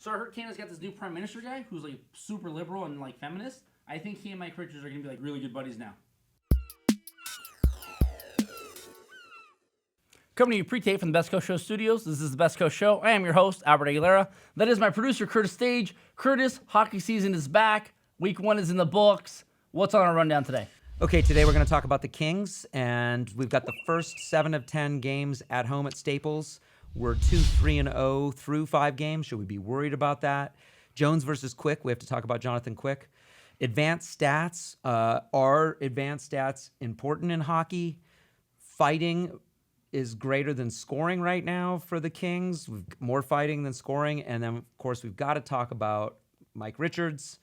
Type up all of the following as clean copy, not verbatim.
So I heard Canada's got this new prime minister guy who's like super liberal and like feminist. I think he and Mike Richards are gonna be like really good buddies now. Coming to you pre-tape from the Best Coast Show studios. This is the Best Coast Show. I am your host, Albert Aguilera. That is my producer, Curtis Stage. Curtis, hockey season is back. Week 1 is in the books. What's on our rundown today? Okay, today we're going to talk about the Kings, and we've got the first 7 of 10 games at home at Staples. We're 2-3-0 through 5 games. Should we be worried about that? Jones versus Quick. We have to talk about Jonathan Quick. Advanced stats. Are advanced stats important in hockey? Fighting is greater than scoring right now for the Kings. We've more fighting than scoring. And then, of course, we've got to talk about Mike Richards.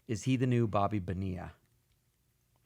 Is he the new Bobby Bonilla?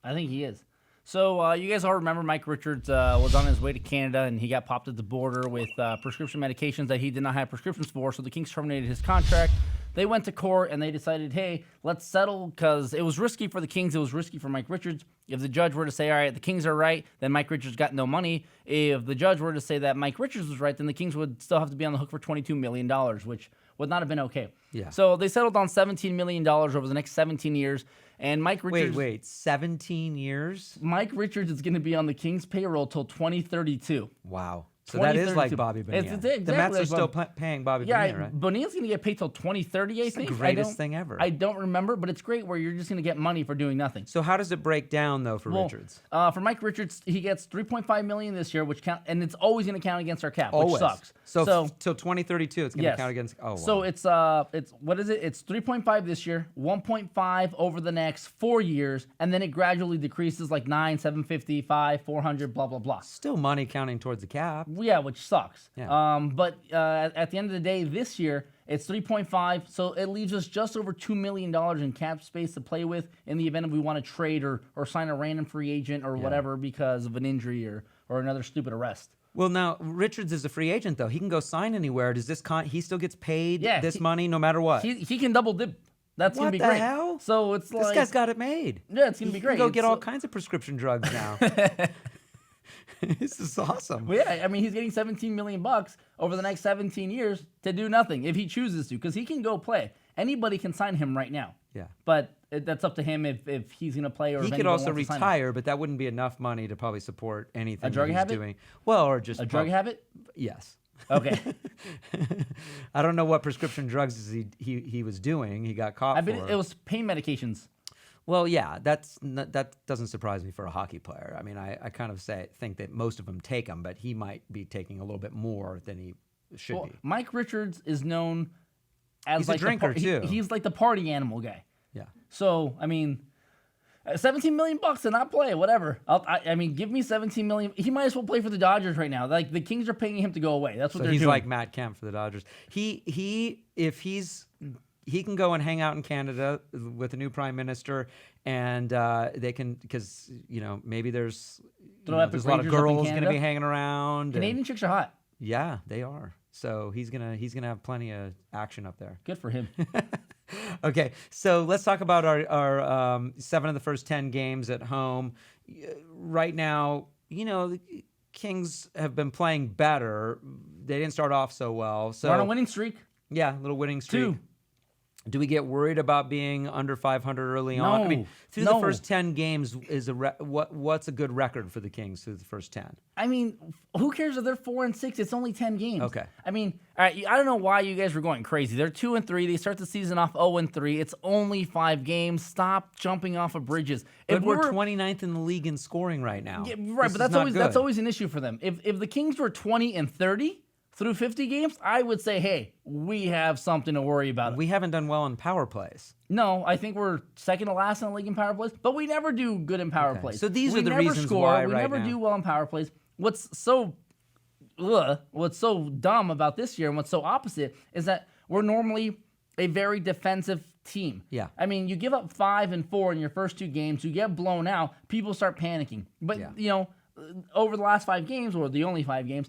I think he is. So you guys all remember Mike Richards was on his way to Canada, and he got popped at the border with prescription medications that he did not have prescriptions for, so the Kings terminated his contract. They went to court, and they decided, hey, let's settle, because it was risky for the Kings. It was risky for Mike Richards. If the judge were to say, all right, the Kings are right, then Mike Richards got no money. If the judge were to say that Mike Richards was right, then the Kings would still have to be on the hook for $22 million, which would not have been okay. Yeah. So they settled on $17 million over the next 17 years. And Mike Richards... Wait, 17 years? Mike Richards is going to be on the Kings payroll till 2032. Wow. So that is like Bobby Bonilla. It's exactly the Mets like are still paying Bobby Bonilla, right? Bonilla's going to get paid till 2030, I think. The greatest thing ever. I don't remember, but it's great where you're just going to get money for doing nothing. So how does it break down, though, for Richards? For Mike Richards, he gets $3.5 million this year, which count, and it's always going to count against our cap, which sucks. So till 2032, it's going to count against. Oh, wow. So it's what is it? It's 3.5 this year, 1.5 over the next 4 years, and then it gradually decreases like 9, 750, 5, 400, blah blah blah. Still money counting towards the cap. Yeah, which sucks. Yeah. But at the end of the day, this year it's 3.5, so it leaves us just over $2 million in cap space to play with in the event if we want to trade or sign a random free agent or whatever because of an injury or another stupid arrest. Well, now Richards is a free agent though. He can go sign anywhere. Does this he still gets paid this money no matter what? He can double dip. That's gonna be great. What the hell? So it's this guy's got it made. Yeah, it's gonna be great. He can go get all kinds of prescription drugs now. This is awesome. Well, yeah, I mean, he's getting $17 million over the next 17 years to do nothing if he chooses to, because he can go play. Anybody can sign him right now. Yeah. But that's up to him if he's going to play or he if could also wants to retire, but that wouldn't be enough money to probably support anything a drug that he's habit? doing. Well, or just a drug habit? Yes. Okay. I don't know what prescription drugs he was doing. He got caught. I mean, it was pain medications. Well, yeah, that doesn't surprise me for a hockey player. I mean, I kind of think that most of them take them, but he might be taking a little bit more than he should be. Mike Richards is known as he's like a drinker too. He's like the party animal guy. Yeah. So I mean, $17 million to not play, whatever. I mean, give me $17 million. He might as well play for the Dodgers right now. Like the Kings are paying him to go away. That's what they're doing. He's like Matt Kemp for the Dodgers. He can go and hang out in Canada with a new prime minister, and they can, because maybe there's a lot of girls going to be hanging around. Canadian chicks are hot. Yeah, they are. So he's gonna have plenty of action up there. Good for him. Okay, so let's talk about our 7 of the first 10 games at home. Right now, the Kings have been playing better. They didn't start off so well. So we're on a winning streak. Yeah, a little winning streak. 2. Do we get worried about being under 500 early on? I mean, through the first 10 games, what's a good record for the Kings through the first 10? I mean, who cares if they're 4-6? It's only 10 games. Okay. I mean, all right, I don't know why you guys were going crazy. They're 2-3. They start the season off 0-3. It's only 5 games. Stop jumping off of bridges. But we're 29th in the league in scoring right now. Yeah, right, but that's always an issue for them. If the Kings were 20-30 through 50 games, I would say, hey, we have something to worry about. We haven't done well in power plays. No, I think we're second to last in the league in power plays, but we never do good in power plays. So these are the reasons why we never do well in power plays. What's so dumb about this year and what's so opposite is that we're normally a very defensive team. Yeah. I mean, you give up 5 and 4 in your first 2 games, you get blown out, people start panicking. But, over the last 5 games, or the only 5 games,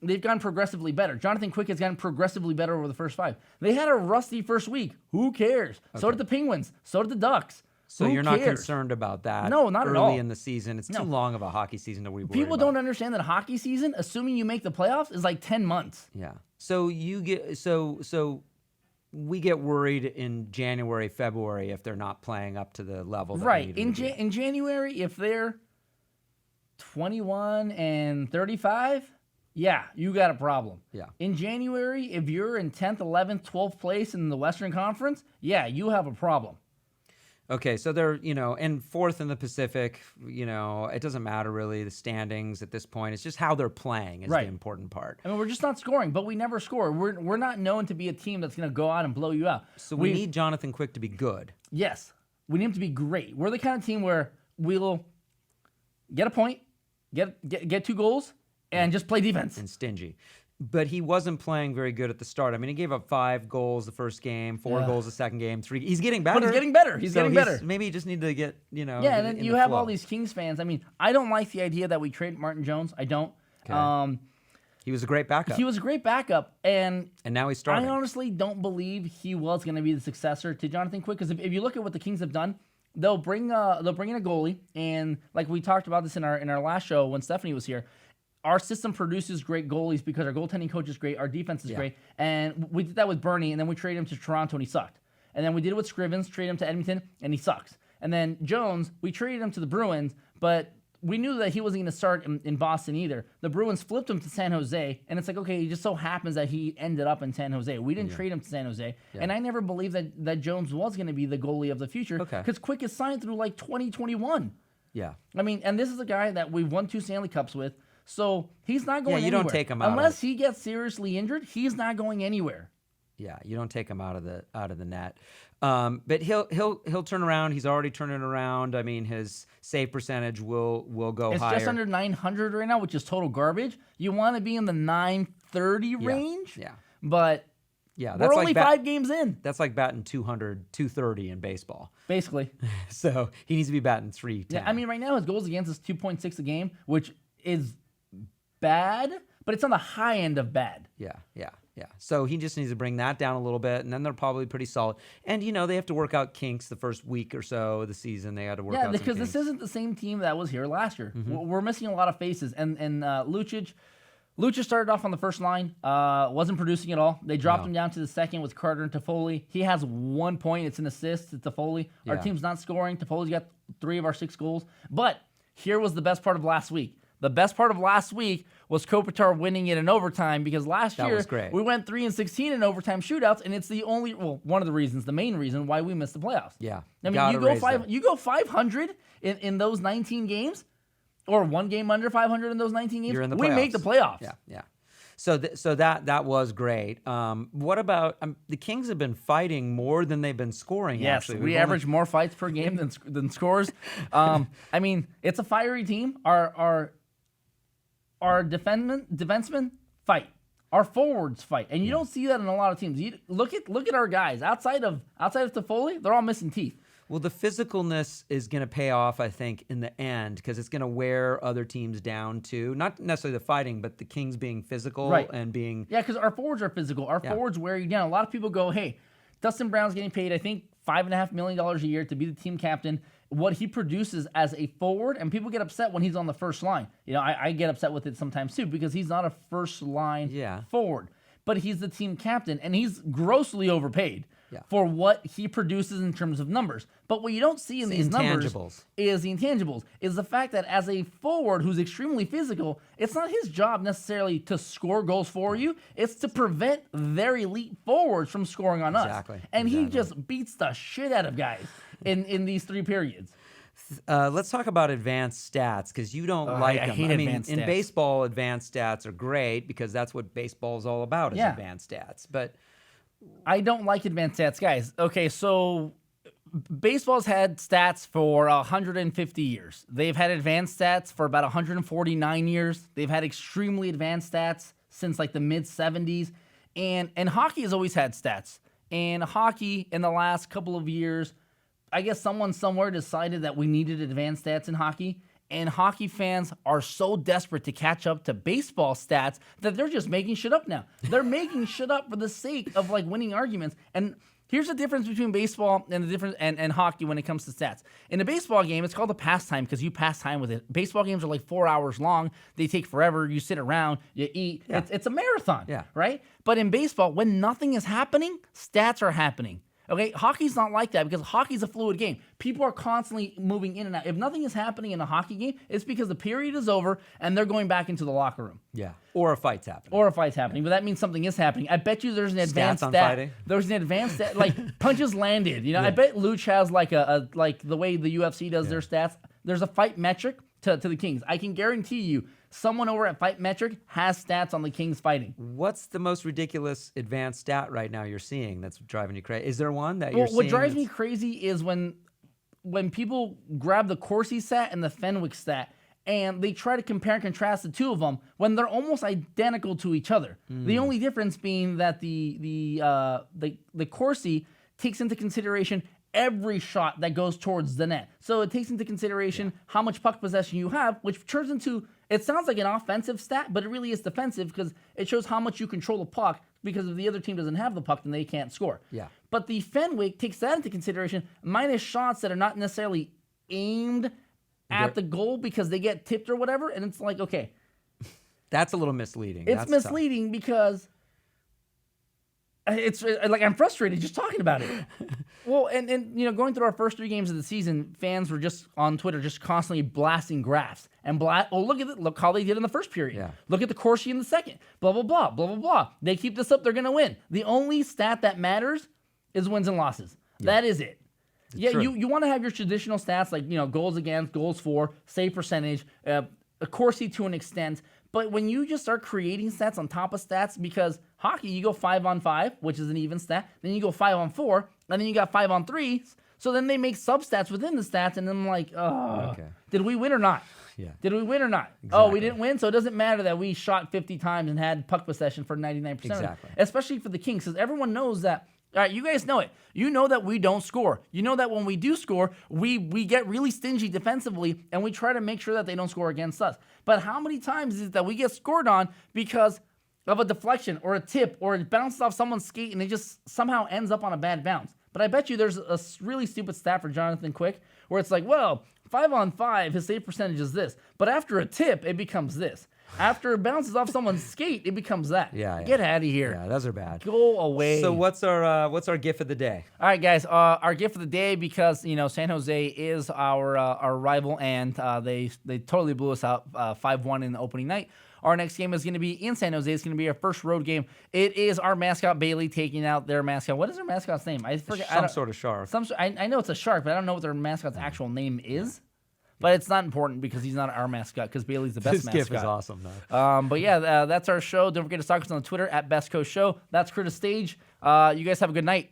they've gotten progressively better. Jonathan Quick has gotten progressively better over the first 5. They had a rusty first week. Who cares? Okay. So did the Penguins. So did the Ducks. So you're not concerned about that? No, not at all. Early in the season, it's too long of a hockey season to worry about. People don't understand that a hockey season, assuming you make the playoffs, is like 10 months. Yeah. So you get we get worried in January, February if they're not playing up to the level that Right. we need them to be. In January, if they're 21-35, yeah, you got a problem. Yeah. In January, if you're in 10th, 11th, 12th place in the Western Conference, yeah, you have a problem. Okay, so they're, and fourth in the Pacific, it doesn't matter really the standings at this point. It's just how they're playing is Right. the important part. I mean, we're just not scoring, but we never score. We're not known to be a team that's going to go out and blow you out. So we need Jonathan Quick to be good. Yes, we need him to be great. We're the kind of team where we'll get a point, get 2 goals, and just play defense. And stingy. But he wasn't playing very good at the start. I mean, he gave up 5 goals the first game, 4 goals the second game, 3. He's getting better. But he's getting better. He's getting better. Maybe he just need to get, Yeah, and then in you the have flow. all these Kings fans. I mean, I don't like the idea that we trade Martin Jones. I don't. Okay. He was a great backup. He was a great backup, and now he's starting. I honestly don't believe he was going to be the successor to Jonathan Quick. Because if you look at what the Kings have done, they'll bring in a goalie, and like we talked about this in our last show when Stephanie was here. Our system produces great goalies because our goaltending coach is great, our defense is great, and we did that with Bernie, and then we traded him to Toronto, and he sucked. And then we did it with Scrivens, traded him to Edmonton, and he sucks. And then Jones, we traded him to the Bruins, but we knew that he wasn't going to start in Boston either. The Bruins flipped him to San Jose, and it's like, okay, it just so happens that he ended up in San Jose. We didn't trade him to San Jose, and I never believed that Jones was going to be the goalie of the future because Quick is signed through like 2021. Yeah. I mean, and this is a guy that we've won 2 Stanley Cups with. So he's not going you anywhere. don't take him out unless he gets seriously injured. He's not going anywhere. Yeah, you don't take him out of the net. But he'll turn around. He's already turning around. I mean, his save percentage will go It's higher. just under 900 right now, which is total garbage. You want to be in the 930 range. Yeah. But Yeah, we're only 5 games in. That's like batting 200, 230 in baseball. Basically. So he needs to be batting 310. Yeah, I mean, right now his goals against is 2.6 a game, which is bad, but it's on the high end of bad. Yeah. So he just needs to bring that down a little bit, and then they're probably pretty solid. And, they have to work out kinks the first week or so of the season. They had to work out some because kinks. this isn't the same team that was here last year. Mm-hmm. We're missing a lot of faces. And Lucic started off on the first line, wasn't producing at all. They dropped him down to the second with Carter and Toffoli. He has 1 point. It's an assist to Toffoli. Our team's not scoring. Toffoli's got 3 of our 6 goals. But here was the best part of last week. The best part of last week was Kopitar winning it in overtime because last year was great. we went 3-16 in overtime shootouts, and it's one of the reasons, the main reason why we missed the playoffs. Yeah. I mean, Gotta you go 500 in those 19 games, or 1 game under 500 in those 19 games. You're in the we playoffs. make the playoffs. Yeah. So that was great. What about the Kings have been fighting more than they've been scoring. Yes, actually, we average more fights per game than scores. I mean, it's a fiery team. Our defensemen fight. Our forwards fight, and you don't see that in a lot of teams. You look at our guys outside of Toffoli, they're all missing teeth. Well, the physicalness is going to pay off, I think, in the end because it's going to wear other teams down too. Not necessarily the fighting, but the Kings being physical and being because our forwards are physical. Our forwards wear you down. A lot of people go, "Hey, Dustin Brown's getting paid, I think, $5.5 million a year to be the team captain." What he produces as a forward, and people get upset when he's on the first line. I get upset with it sometimes too because he's not a first line forward, but he's the team captain, and he's grossly overpaid for what he produces in terms of numbers. But what you don't see in these numbers is the intangibles, is the fact that as a forward who's extremely physical, it's not his job necessarily to score goals for you. It's to prevent their elite forwards from scoring on us. And he just beats the shit out of guys in these 3 periods. Let's talk about advanced stats because you don't like them. I hate advanced in stats. baseball, advanced stats are great because that's what baseball is all about is advanced stats. But I don't like advanced stats, guys. Okay, so baseball's had stats for 150 years. They've had advanced stats for about 149 years. They've had extremely advanced stats since like the mid 70s. And hockey has always had stats. And hockey in the last couple of years, I guess someone somewhere decided that we needed advanced stats in hockey. And hockey fans are so desperate to catch up to baseball stats that they're just making shit up now. They're making shit up for the sake of like winning arguments. And here's the difference between baseball and the difference and hockey when it comes to stats. In a baseball game, it's called a pastime because you pass time with it. Baseball games are like 4 hours long. They take forever. You sit around, you eat. Yeah. It's a marathon, Yeah. right? But in baseball, when nothing is happening, stats are happening. Okay, hockey's not like that because hockey's a fluid game. People are constantly moving in and out. If nothing is happening in a hockey game, it's because the period is over and they're going back into the locker room. Yeah. Or a fight's happening. Or a fight's happening, but that means something is happening. I bet you there's an advanced on stat. fighting? There's an advanced stat, like punches landed. You know, I bet Luch has like a like the way the UFC does their stats. There's a fight metric to the Kings. I can guarantee you someone over at Fight Metric has stats on the Kings fighting. What's the most ridiculous advanced stat right now you're seeing that's driving you crazy? Is there one that you're seeing? What drives me crazy is when people grab the Corsi stat and the Fenwick stat and they try to compare and contrast the two of them when they're almost identical to each other. The only difference being that the Corsi takes into consideration every shot that goes towards the net. So it takes into consideration how much puck possession you have, which turns into, it sounds like an offensive stat, but it really is defensive because it shows how much you control the puck, because if the other team doesn't have the puck, then they can't score. Yeah. But the Fenwick takes that into consideration, minus shots that are not necessarily aimed at the goal because they get tipped or whatever, and it's like, okay. That's a little misleading. It's That's misleading because it's like I'm frustrated just talking about it. Well, and you know, going through our first 3 games of the season, fans were just on Twitter just constantly blasting graphs and look how they did in the first period. Yeah. Look at the Corsi in the second. Blah blah blah blah blah blah. They keep this up, they're gonna win. The only stat that matters is wins and losses. That is it. true. You want to have your traditional stats like, you know, goals against, goals for, save percentage, a Corsi to an extent. But when you just start creating stats on top of stats, because hockey, you go 5-on-5, which is an even stat. Then you go 5-on-4, and then you got 5-on-3. So then they make sub-stats within the stats, and I'm like, did we win or not? Yeah. Did we win or not? Exactly. Oh, we didn't win, so it doesn't matter that we shot 50 times and had puck possession for 99% of it. Exactly. Especially for the Kings, because everyone knows that. All right, you guys know it. You know that we don't score. You know that when we do score, we get really stingy defensively, and we try to make sure that they don't score against us. But how many times is it that we get scored on because of a deflection or a tip or it bounces off someone's skate and it just somehow ends up on a bad bounce? But I bet you there's a really stupid stat for Jonathan Quick where it's like, well, 5-on-5, his save percentage is this. But after a tip, it becomes this. After it bounces off someone's skate, it becomes that. Yeah. Get out of here. Yeah, those are bad. Go away. So what's our gift of the day? All right, guys. Our gift of the day, because you know San Jose is our rival, and they totally blew us out 5-1 in the opening night. Our next game is going to be in San Jose. It's going to be our first road game. It is our mascot Bailey taking out their mascot. What is their mascot's name? I forget. Some sort of shark. I know it's a shark, but I don't know what their mascot's actual name is. But it's not important because he's not our mascot, because Bailey's the best This mascot. gift is awesome, though. But yeah, that's our show. Don't forget to stalk us on Twitter at Best Coast Show. That's Crew to Stage. You guys have a good night.